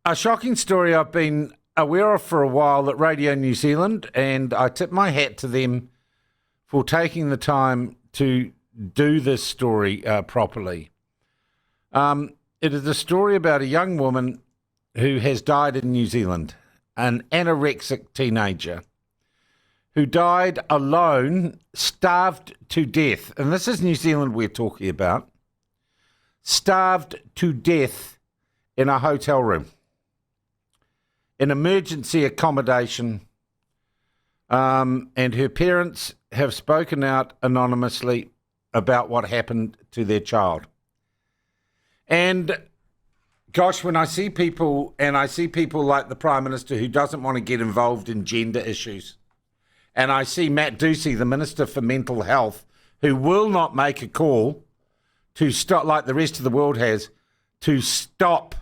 A shocking story I've been aware of for a while at Radio New Zealand, and I tip my hat to them for taking the time to do this story properly. It is a story about a young woman who has died in New Zealand, an anorexic teenager who died alone, starved to death. And this is New Zealand we're talking about. Starved to death in a hotel room, in emergency accommodation. And her parents have spoken out anonymously about what happened to their child. And gosh, when I see people, and I see people like the Prime Minister who doesn't want to get involved in gender issues, and I see Matt Ducey, the Minister for Mental Health, who will not make a call to stop, like the rest of the world has, to stop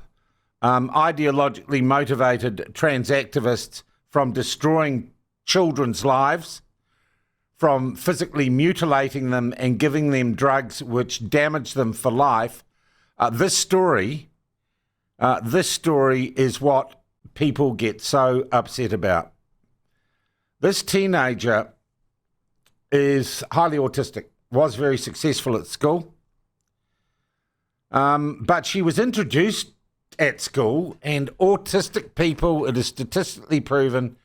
ideologically motivated trans activists from destroying children's lives, from physically mutilating them and giving them drugs which damage them for life. This story is what people get so upset about. This teenager is highly autistic, was very successful at school, but she was introduced at school, and autistic people, it is statistically proven,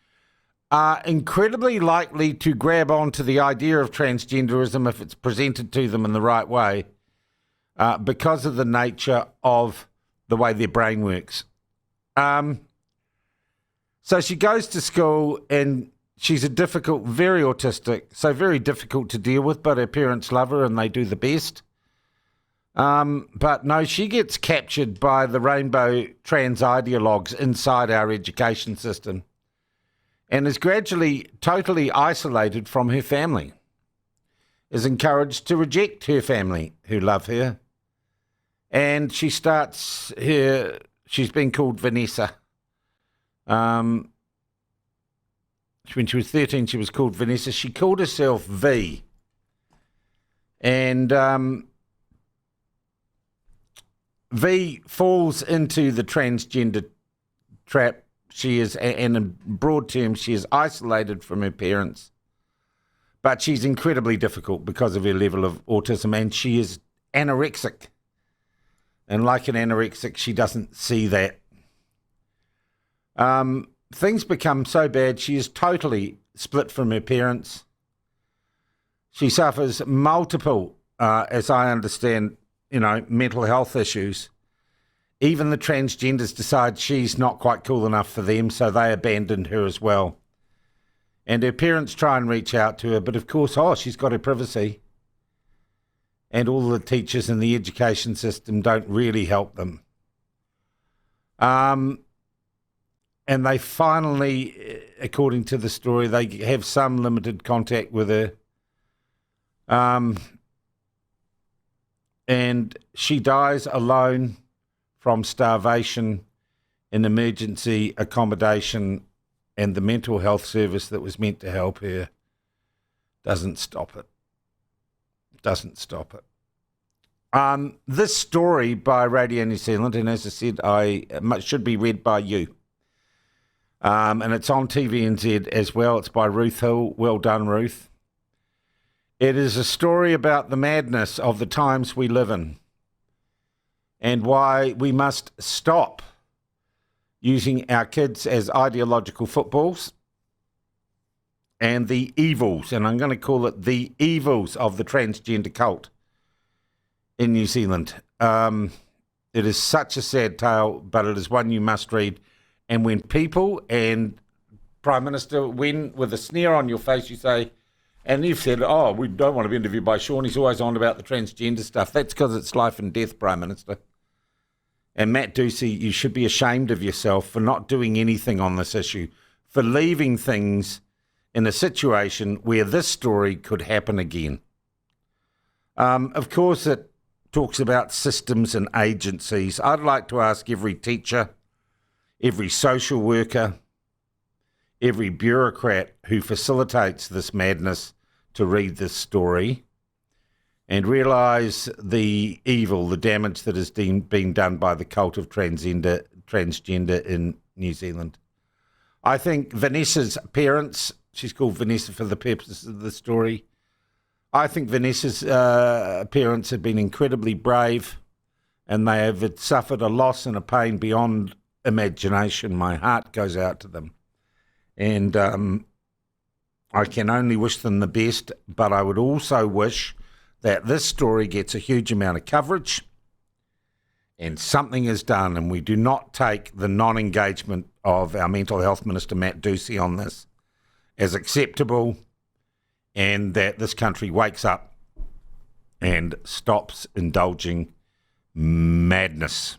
are incredibly likely to grab onto the idea of transgenderism if it's presented to them in the right way, because of the nature of the way their brain works. So she goes to school, and she's a difficult, very autistic, so very difficult to deal with, but her parents love her and they do the best. But no, she gets captured by the rainbow trans ideologues inside our education system and is gradually totally isolated from her family, is encouraged to reject her family who love her. And she starts her, she's been called Vanessa. When she was 13, she was called Vanessa. She called herself V. And V falls into the transgender trap. She is, and in broad terms, she is isolated from her parents. But she's incredibly difficult because of her level of autism, and she is anorexic. And like an anorexic, she doesn't see that. Things become so bad, she is totally split from her parents. She suffers multiple, as I understand, mental health issues. Even the transgenders decide she's not quite cool enough for them, so they abandoned her as well. And her parents try and reach out to her, but of course, she's got her privacy. And all the teachers in the education system don't really help them. And they finally, according to the story, they have some limited contact with her. And she dies alone from starvation in emergency accommodation, and the mental health service that was meant to help her doesn't stop it. This story by Radio New Zealand, and as I said, should be read by you. And it's on TVNZ as well. It's by Ruth Hill. Well done, Ruth. It is a story about the madness of the times we live in and why we must stop using our kids as ideological footballs and the evils, and I'm going to call it the evils of the transgender cult in New Zealand. It is such a sad tale, but it is one you must read. And when people and Prime Minister, when with a sneer on your face you say, and you've said, we don't want to be interviewed by Sean, he's always on about the transgender stuff. That's because it's life and death, Prime Minister. And Matt Ducey, you should be ashamed of yourself for not doing anything on this issue, for leaving things in a situation where this story could happen again. Of course, it talks about systems and agencies. I'd like to ask every teacher, every social worker, every bureaucrat who facilitates this madness to read this story and realise the evil, the damage that has been done by the cult of transgender Transgender in New Zealand. I think Vanessa's parents, she's called Vanessa for the purposes of the story, I think Vanessa's parents have been incredibly brave, and they have suffered a loss and a pain beyond imagination. My heart goes out to them. And I can only wish them the best, but I would also wish that this story gets a huge amount of coverage and something is done, and we do not take the non-engagement of our Mental Health Minister, Matt Ducey, on this as acceptable, and that this country wakes up and stops indulging madness.